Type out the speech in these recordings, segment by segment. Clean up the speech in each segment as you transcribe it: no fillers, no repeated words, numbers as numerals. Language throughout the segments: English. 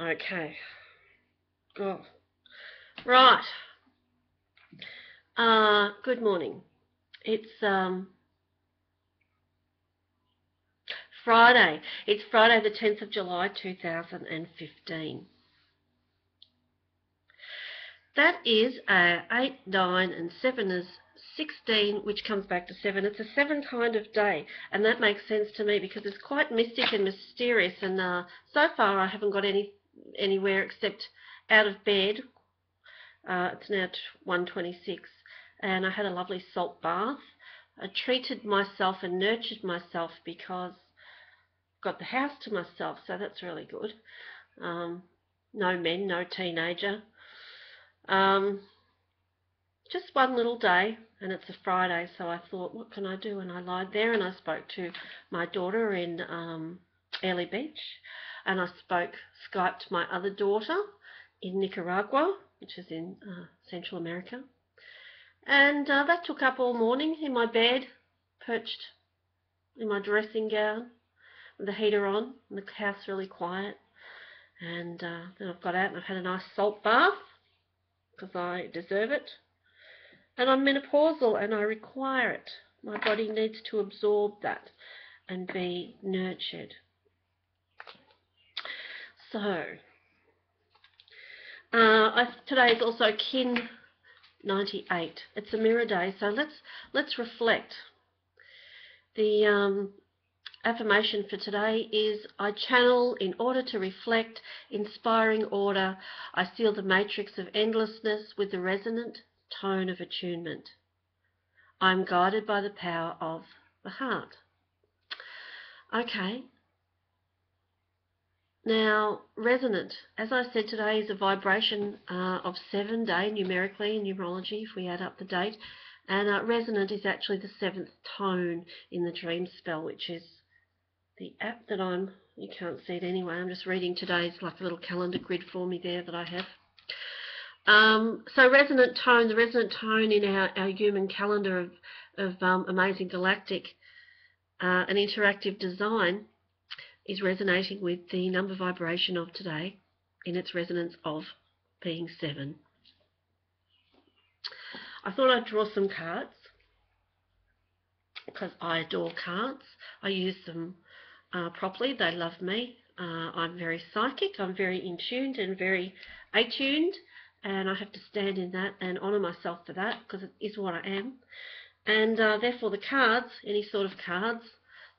Okay. Oh. Right. Good morning. It's Friday. It's Friday the 10th of July 2015. That is 8, 9 and 7 is 16, which comes back to 7. It's a 7 kind of day, and that makes sense to me because it's quite mystic and mysterious, and so far I haven't got anywhere except out of bed. It's now 1:26, and I had a lovely salt bath. I treated myself and nurtured myself because I've got the house to myself, so that's really good. No men, no teenager. Just one little day, and it's a Friday, so I thought, what can I do? And I lied there and I spoke to my daughter in Airlie Beach, and I Skyped my other daughter in Nicaragua, which is in Central America. And that took up all morning in my bed, perched in my dressing gown with the heater on and the house really quiet. And then I've got out and I've had a nice salt bath because I deserve it. And I'm menopausal and I require it. My body needs to absorb that and be nurtured. So, today is also Kin 98. It's a mirror day, so let's reflect. The affirmation for today is, I channel in order to reflect inspiring order. I seal the matrix of endlessness with the resonant tone of attunement. I'm guided by the power of the heart. Okay. Now, resonant, as I said, today is a vibration of 7 day numerically in numerology, if we add up the date. And resonant is actually the 7th tone in the dream spell, which is the app that you can't see it anyway, I'm just reading today's like a little calendar grid for me there that I have. So resonant tone, the resonant tone in our human calendar of amazing galactic and interactive design is resonating with the number vibration of today in its resonance of being 7. I thought I'd draw some cards because I adore cards. I use them properly. They love me. I'm very psychic. I'm very in tuned and very attuned, and I have to stand in that and honour myself for that because it is what I am. And therefore the cards, any sort of cards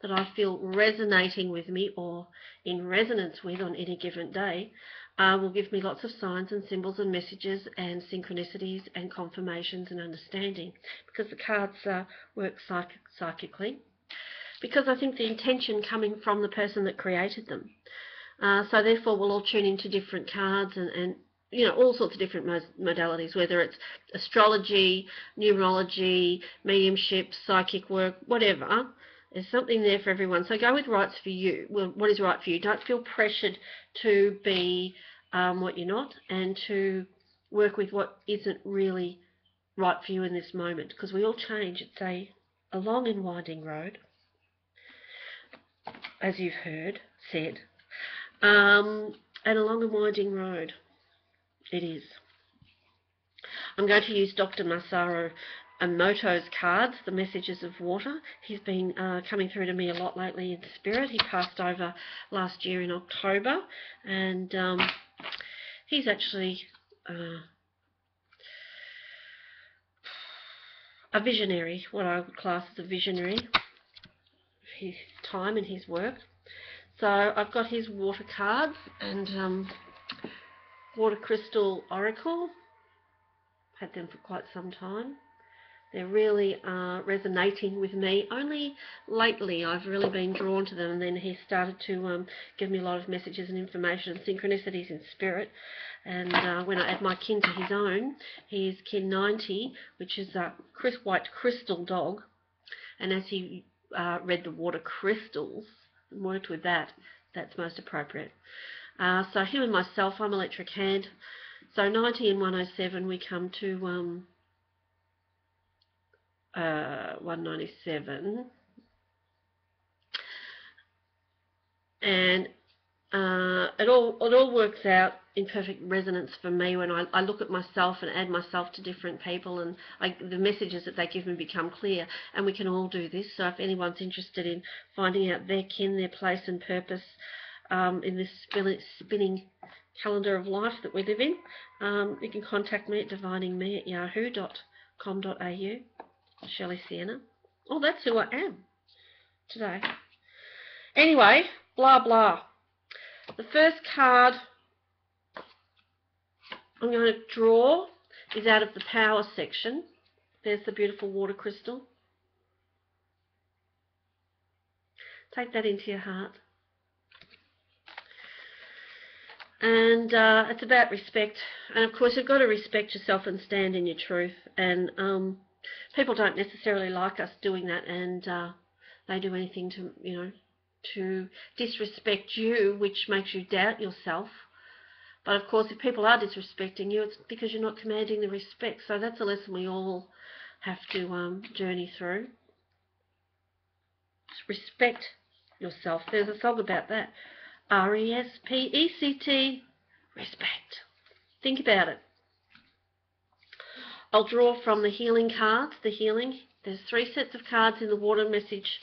that I feel resonating with me or in resonance with on any given day will give me lots of signs and symbols and messages and synchronicities and confirmations and understanding, because the cards work psychically, because I think the intention coming from the person that created them. So therefore we'll all tune into different cards and you know, all sorts of different modalities, whether it's astrology, numerology, mediumship, psychic work, whatever. There's something there for everyone. So go with what's for you. Well, what is right for you. Don't feel pressured to be what you're not, and to work with what isn't really right for you in this moment, because we all change. It's a long and winding road, as you've said, and a long and winding road it is. I'm going to use Dr. Masaru Emoto's cards, the messages of water. He's been coming through to me a lot lately in spirit. He passed over last year in October, and he's actually a visionary, what I would class as a visionary of his time and his work. So I've got his water cards and water crystal oracle. Had them for quite some time. They're really resonating with me. Only lately I've really been drawn to them, and then he started to give me a lot of messages and information and synchronicities in spirit. And when I add my kin to his own, he is kin 90, which is a white crystal dog. And as he read the water crystals and worked with that, that's most appropriate. So him and myself, I'm electric hand. So 90 and 107, we come to 197. And it all works out in perfect resonance for me when I look at myself and add myself to different people, and the messages that they give me become clear. And we can all do this. So if anyone's interested in finding out their kin, their place and purpose in this spinning calendar of life that we live in, you can contact me at diviningme@yahoo.com.au. Shelley Sienna. Oh, that's who I am today. Anyway, blah blah. The first card I'm going to draw is out of the power section. There's the beautiful water crystal. Take that into your heart. And it's about respect. And of course, you've got to respect yourself and stand in your truth. And people don't necessarily like us doing that, and they do anything to, to disrespect you, which makes you doubt yourself. But of course, if people are disrespecting you, it's because you're not commanding the respect. So that's a lesson we all have to journey through. Respect yourself. There's a song about that. R-E-S-P-E-C-T. Respect. Think about it. I'll draw from the healing cards. The healing. There's 3 sets of cards in the water message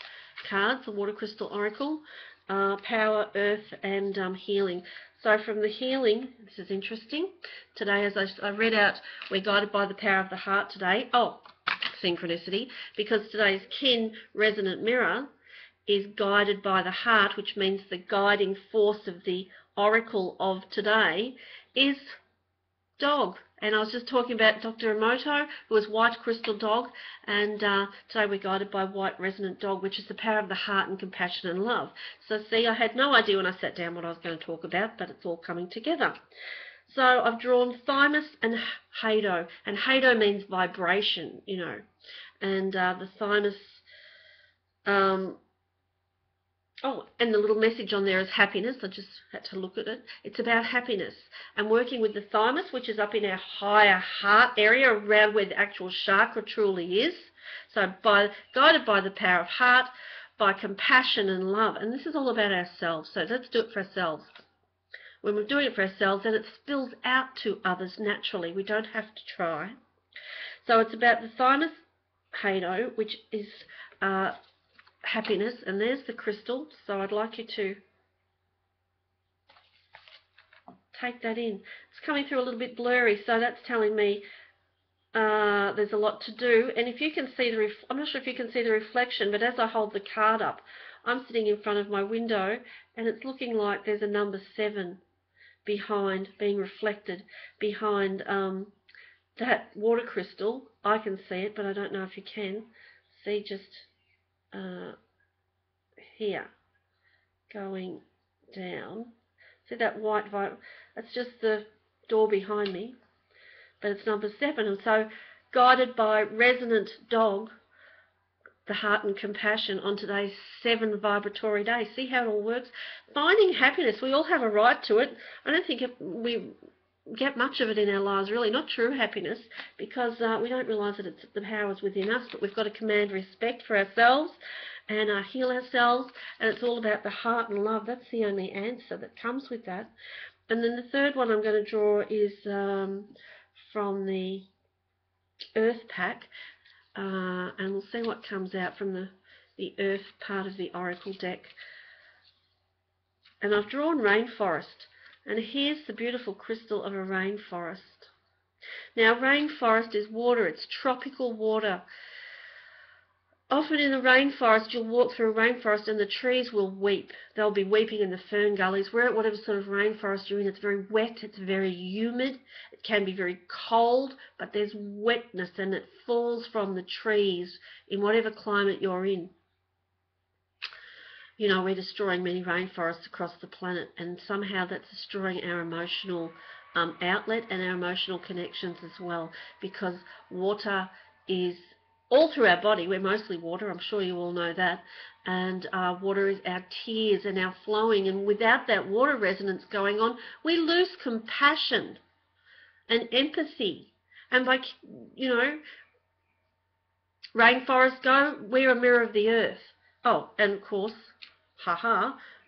cards, the water crystal oracle. Power, earth, and healing. So from the healing, this is interesting. Today, as I read out, we're guided by the power of the heart today. Oh, synchronicity. Because today's kin resonant mirror is guided by the heart, which means the guiding force of the oracle of today is dog. And I was just talking about Dr. Emoto, who is white crystal dog, and today we're guided by white resonant dog, which is the power of the heart and compassion and love. So see, I had no idea when I sat down what I was going to talk about, but it's all coming together. So I've drawn thymus and hado, and hado means vibration, and the thymus, oh, and the little message on there is happiness. I just had to look at it. It's about happiness. And working with the thymus, which is up in our higher heart area, around where the actual chakra truly is. So guided by the power of heart, by compassion and love. And this is all about ourselves. So let's do it for ourselves. When we're doing it for ourselves, then it spills out to others naturally. We don't have to try. So it's about the thymus hado, which is happiness, and there's the crystal. So I'd like you to take that in. It's coming through a little bit blurry, so that's telling me there's a lot to do. And if you can see I'm not sure if you can see the reflection, but as I hold the card up, I'm sitting in front of my window, and it's looking like there's a number 7 behind, being reflected behind that water crystal. I can see it, but I don't know if you can see, just here, going down. See that white vibe? That's just the door behind me, but it's number 7. And so, guided by resonant dog, the heart and compassion on today's 7 vibratory day. See how it all works? Finding happiness. We all have a right to it. I don't think we get much of it in our lives, really, not true happiness, because we don't realise that the power is within us, but we've got to command respect for ourselves and heal ourselves, and it's all about the heart and love. That's the only answer that comes with that. And then the third one I'm going to draw is from the earth pack, and we'll see what comes out from the earth part of the oracle deck. And I've drawn rainforest. And here's the beautiful crystal of a rainforest. Now, rainforest is water. It's tropical water. Often in the rainforest, you'll walk through a rainforest and the trees will weep. They'll be weeping in the fern gullies. We're at whatever sort of rainforest you're in. It's very wet. It's very humid. It can be very cold, but there's wetness, and it falls from the trees in whatever climate you're in. We're destroying many rainforests across the planet, and somehow that's destroying our emotional outlet and our emotional connections as well, because water is all through our body. We're mostly water. I'm sure you all know that. And water is our tears and our flowing, and without that water resonance going on, we lose compassion and empathy. And like, rainforests go, we're a mirror of the earth. Oh, and of course,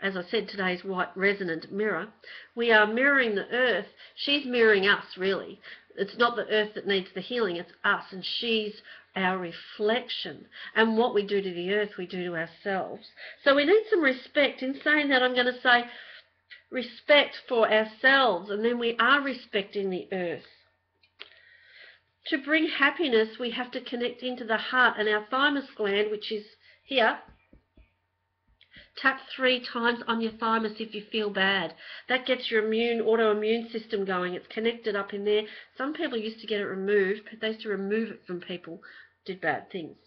as I said, today's white resonant mirror. We are mirroring the earth. She's mirroring us, really. It's not the earth that needs the healing, it's us, and she's our reflection. And what we do to the earth, we do to ourselves. So we need some respect. In saying that, I'm going to say respect for ourselves, and then we are respecting the earth. To bring happiness, we have to connect into the heart, and our thymus gland, which is here. Tap 3 times on your thymus if you feel bad. That gets your autoimmune system going. It's connected up in there. Some people used to get it removed, but they used to remove it from people who did bad things.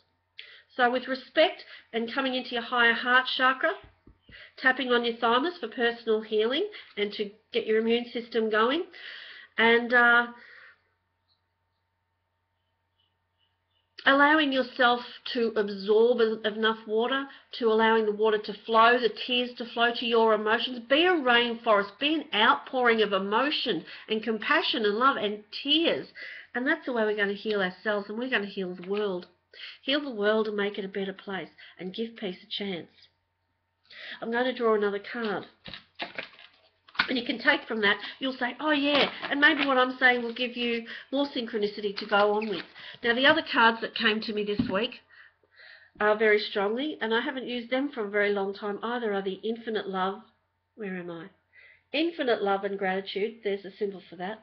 So with respect and coming into your higher heart chakra, tapping on your thymus for personal healing and to get your immune system going. And allowing yourself to absorb enough water, to allowing the water to flow, the tears to flow to your emotions. Be a rainforest, be an outpouring of emotion and compassion and love and tears. And that's the way we're going to heal ourselves, and we're going to heal the world. Heal the world and make it a better place, and give peace a chance. I'm going to draw another card. And you can take from that, you'll say, oh yeah, and maybe what I'm saying will give you more synchronicity to go on with. Now the other cards that came to me this week are very strongly, and I haven't used them for a very long time either, are the infinite love. Where am I? Infinite love and gratitude, there's a symbol for that.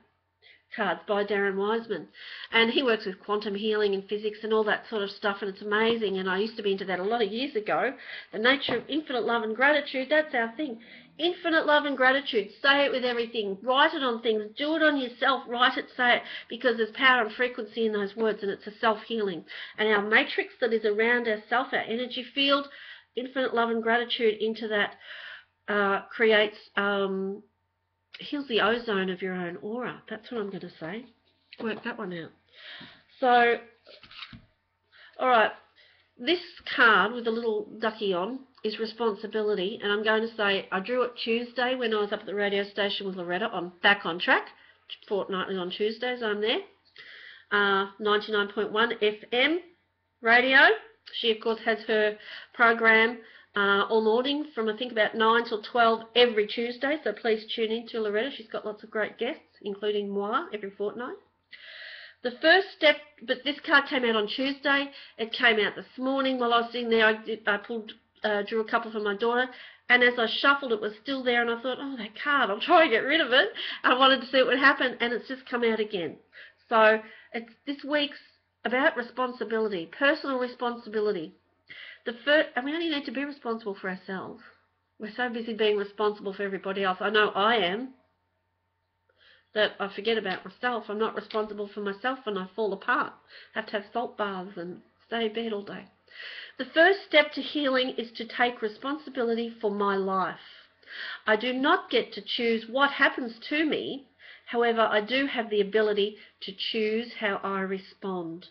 Cards by Darren Wiseman, and he works with quantum healing and physics and all that sort of stuff, and it's amazing, and I used to be into that a lot of years ago. The nature of infinite love and gratitude, that's our thing. Infinite love and gratitude. Say it with everything. Write it on things. Do it on yourself. Write it, say it, because there's power and frequency in those words, and it's a self-healing. And our matrix that is around ourself, our energy field, infinite love and gratitude into that creates heals the ozone of your own aura. That's what I'm going to say. Work that one out. So, all right, this card with a little ducky on is responsibility, and I'm going to say I drew it Tuesday when I was up at the radio station with Loretta on Back on Track, fortnightly on Tuesdays. I'm there. 99.1 FM radio. She, of course, has her program all morning from I think about 9 till 12 every Tuesday, so please tune in to Loretta. She's got lots of great guests, including moi, every fortnight. The first step, but this card came out on Tuesday. It came out this morning while I was sitting there. I drew a couple for my daughter, and as I shuffled, it was still there, and I thought, oh, that card, I'll try and get rid of it. I wanted to see what would happen, and it's just come out again. So this week's about responsibility, personal responsibility. And we only need to be responsible for ourselves. We're so busy being responsible for everybody else. I know I am, that I forget about myself. I'm not responsible for myself when I fall apart. I have to have salt baths and stay in bed all day. The first step to healing is to take responsibility for my life. I do not get to choose what happens to me. However, I do have the ability to choose how I respond.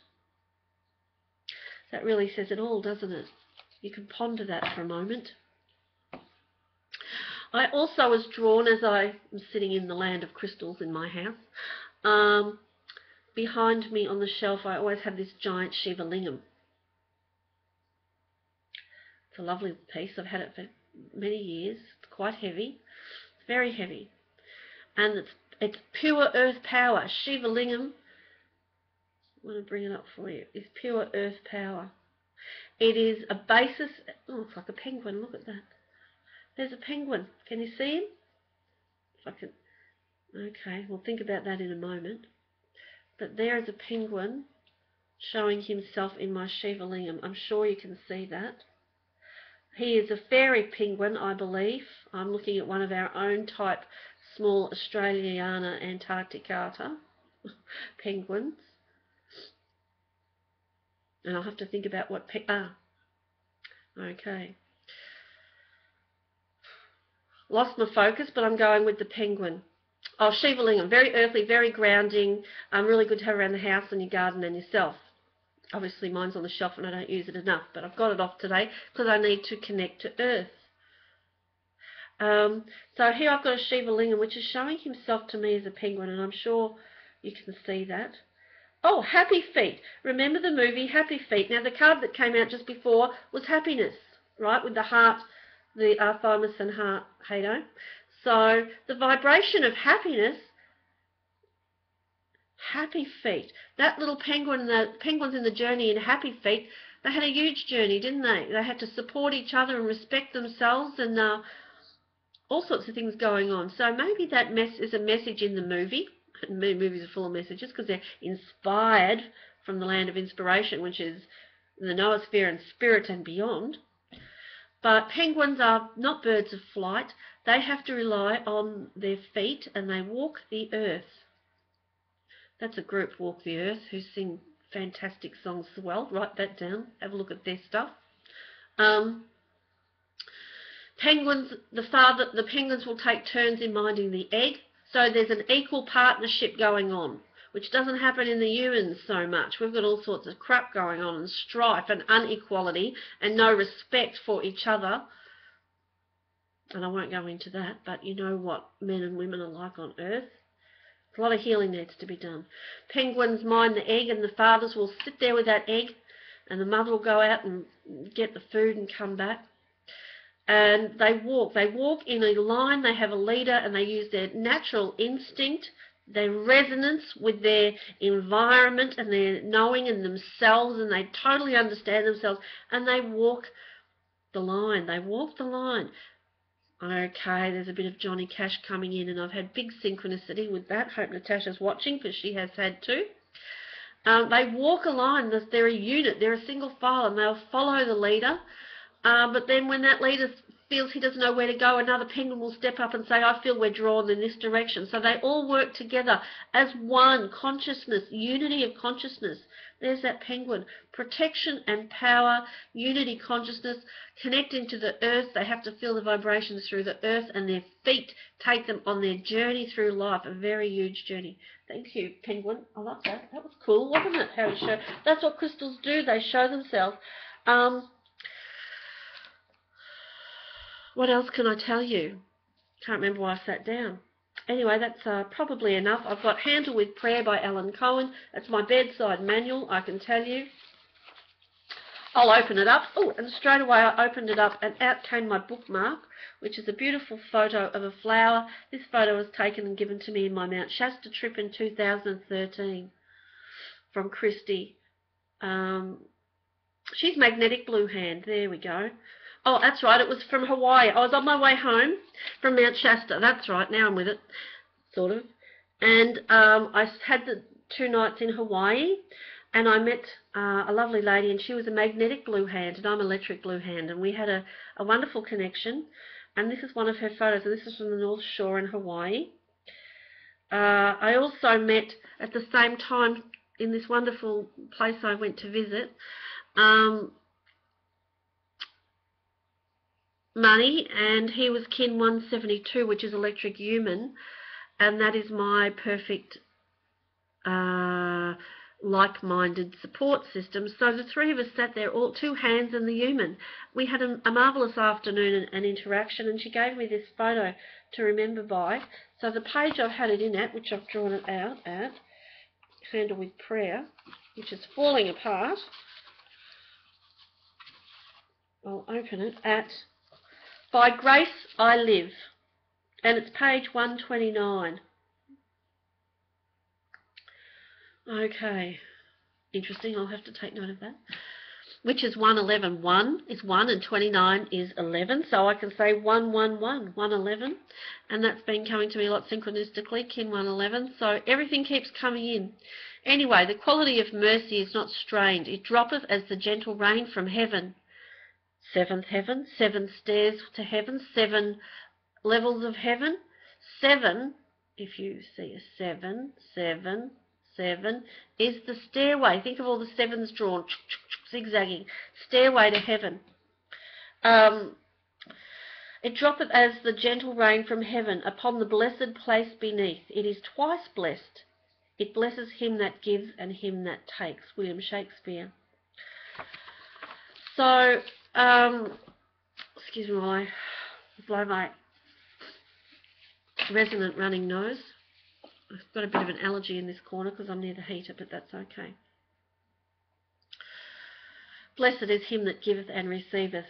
That really says it all, doesn't it? You can ponder that for a moment. I also was drawn, as I am sitting in the land of crystals in my house, behind me on the shelf I always have this giant Shiva Lingam. It's a lovely piece. I've had it for many years. It's quite heavy. It's very heavy. And it's pure earth power. Shiva Lingam, I want to bring it up for you, is pure earth power. It is a basis. Oh, it's like a penguin. Look at that. There's a penguin. Can you see him? If I can. Okay, we'll think about that in a moment. But there is a penguin showing himself in my Shiva Lingam. I'm sure you can see that. He is a fairy penguin, I believe. I'm looking at one of our own type small Australiana antarcticata penguins. And I'll have to think about what... okay. Lost my focus, but I'm going with the penguin. Oh, Shiva Lingam, very earthly, very grounding. Really good to have around the house and your garden and yourself. Obviously, mine's on the shelf and I don't use it enough, but I've got it off today because I need to connect to earth. So here I've got a Shiva Lingam, which is showing himself to me as a penguin, and I'm sure you can see that. Oh, Happy Feet. Remember the movie Happy Feet? Now, the card that came out just before was happiness, right, with the heart the thymus and heart, Hado. So the vibration of happiness, happy feet. That little penguin, the penguins in the journey in Happy Feet, they had a huge journey, didn't they? They had to support each other and respect themselves, and all sorts of things going on. So maybe that is a message in the movie. Movies are full of messages because they're inspired from the land of inspiration, which is the noosphere and spirit and beyond. But penguins are not birds of flight. They have to rely on their feet, and they walk the earth. That's a group, Walk the Earth, who sing fantastic songs as well. Write that down. Have a look at their stuff. Penguins, the penguins will take turns in minding the egg. So there's an equal partnership going on, which doesn't happen in the humans so much. We've got all sorts of crap going on, and strife and inequality and no respect for each other. And I won't go into that, but you know what men and women are like on Earth. A lot of healing needs to be done. Penguins mind the egg, and the fathers will sit there with that egg, and the mother will go out and get the food and come back. And they walk in a line. They have a leader, and they use their natural instinct, their resonance with their environment and their knowing and themselves, and they totally understand themselves, and they walk the line. They walk the line. Okay, there's a bit of Johnny Cash coming in, and I've had big synchronicity with that. Hope Natasha's watching, because she has had too. They walk a line. They're a unit. They're a single file, and they'll follow the leader. But then when that leader feels he doesn't know where to go, another penguin will step up and say, I feel we're drawn in this direction. So they all work together as one consciousness, unity of consciousness. There's that penguin. Protection and power, unity consciousness, connecting to the earth. They have to feel the vibrations through the earth, and their feet take them on their journey through life, a very huge journey. Thank you, penguin. I love that. That was cool, wasn't it? How he showed. That's what crystals do. They show themselves. What else can I tell you? Can't remember why I sat down. Anyway, that's probably enough. I've got Handle with Prayer by Alan Cohen. That's my bedside manual, I can tell you. I'll open it up. Oh, and straight away I opened it up, and out came my bookmark, which is a beautiful photo of a flower. This photo was taken and given to me in my Mount Shasta trip in 2013 from Christy. She's Magnetic Blue Hand. There we go. Oh, that's right. It was from Hawaii. I was on my way home from Mount Shasta. That's right. Now I'm with it, sort of. And I had the 2 nights in Hawaii, and I met a lovely lady, and she was a magnetic blue hand, and I'm electric blue hand, and we had a wonderful connection. And this is one of her photos, and this is from the North Shore in Hawaii. I also met, at the same time, in this wonderful place I went to visit, Money, and he was kin 172, which is electric human, and that is my perfect like-minded support system. So the 3 of us sat there, all 2 hands and the human. We had a marvellous afternoon and interaction, and she gave me this photo to remember by. So the page I've had it in at, which I've drawn it out at, Handle with Prayer, which is falling apart. I'll open it at By Grace I Live, and it's page 129. Okay, interesting. I'll have to take note of that. Which is 111. 1 is 1 and 29 is 11, so I can say 111, 111, and that's been coming to me a lot synchronistically, kin 111, so everything keeps coming in. Anyway, the quality of mercy is not strained. It droppeth as the gentle rain from heaven. 7th heaven, 7 stairs to heaven, 7 levels of heaven. 7, if you see a 7, 7, 7, is the stairway. Think of all the 7s drawn, zigzagging. Stairway to heaven. It droppeth as the gentle rain from heaven upon the blessed place beneath. It is twice blessed. It blesses him that gives and him that takes. William Shakespeare. So, excuse me while I blow my resonant running nose. I've got a bit of an allergy in this corner because I'm near the heater, but that's okay. Blessed is him that giveth and receiveth.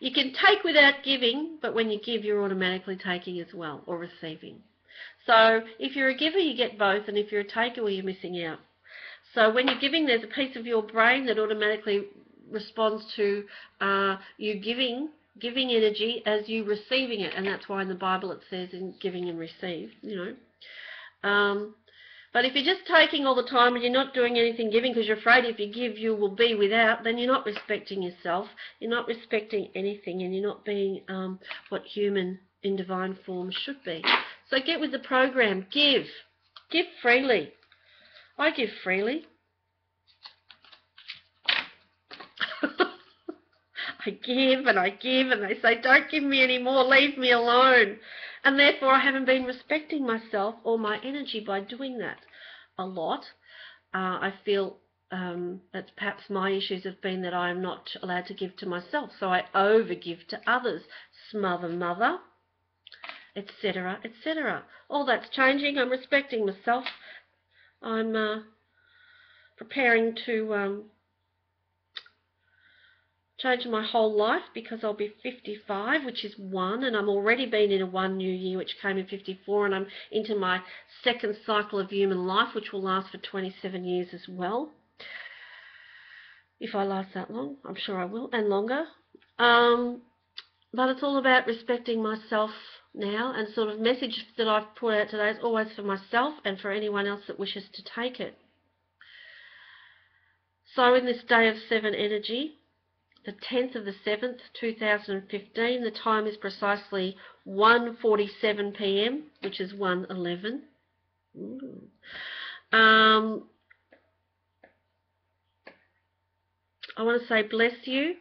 You can take without giving, but when you give, you're automatically taking as well, or receiving. So if you're a giver, you get both, and if you're a taker, well, you're missing out. So when you're giving, there's a piece of your brain that automatically responds to you giving energy as you receiving it, and that's why in the Bible it says in giving and receive, you know. But if you're just taking all the time and you're not doing anything giving because you're afraid if you give you will be without, then you're not respecting yourself, you're not respecting anything, and you're not being what human in divine form should be. So get with the program. Give freely. I give freely. I give and I give, and they say, don't give me any more, leave me alone. And therefore I haven't been respecting myself or my energy by doing that a lot. I feel that perhaps my issues have been that I am not allowed to give to myself, so I overgive to others. Smother mother, etc., etc. All that's changing. I'm respecting myself. I'm preparing to change my whole life because I'll be 55, which is 1, and I'm already been in a 1 new year, which came in 54, and I'm into my second cycle of human life, which will last for 27 years as well. If I last that long, I'm sure I will, and longer. But it's all about respecting myself now, and sort of message that I've put out today is always for myself and for anyone else that wishes to take it. So in this day of 7 energy, the 10th of the 7th, 2015, the time is precisely 1:47 p.m., which is 1:11. I want to say bless you,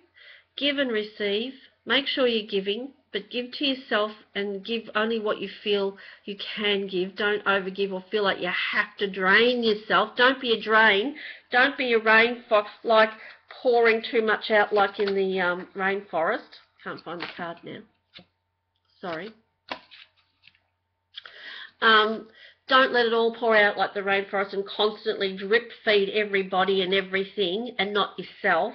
give and receive. Make sure you're giving, but give to yourself and give only what you feel you can give. Don't overgive or feel like you have to drain yourself. Don't be a drain. Don't be a rain for like pouring too much out like in the rainforest. Can't find the card now. Sorry. Don't let it all pour out like the rainforest and constantly drip feed everybody and everything and not yourself.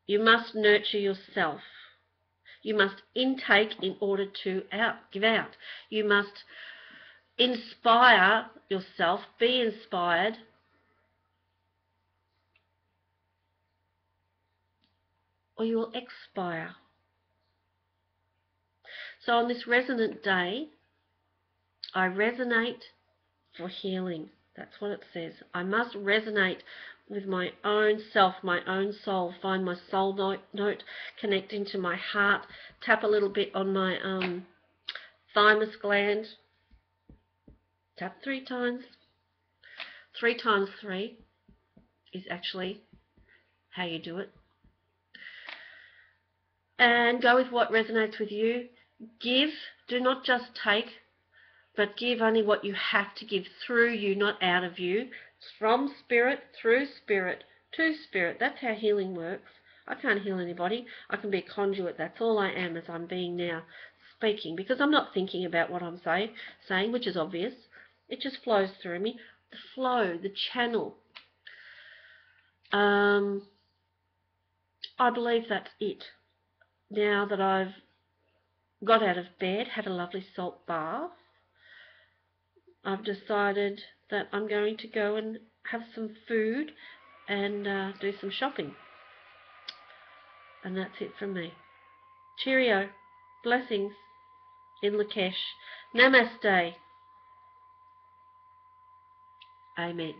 You must nurture yourself. You must intake in order to give out. You must inspire yourself, be inspired, or you will expire. So on this resonant day, I resonate for healing. That's what it says. I must resonate with my own self, my own soul, find my soul note, connect into my heart, tap a little bit on my thymus gland, tap 3 times. 3 times 3 is actually how you do it. And go with what resonates with you. Give, do not just take, but give only what you have to give through you, not out of you. It's from spirit, through spirit, to spirit. That's how healing works. I can't heal anybody. I can be a conduit. That's all I am as I'm being now, speaking, because I'm not thinking about what I'm saying, which is obvious. It just flows through me. The flow, the channel. I believe that's it. Now that I've got out of bed, had a lovely salt bath, I've decided that I'm going to go and have some food and do some shopping. And that's it from me. Cheerio. Blessings in Lakesh. Namaste. Amen.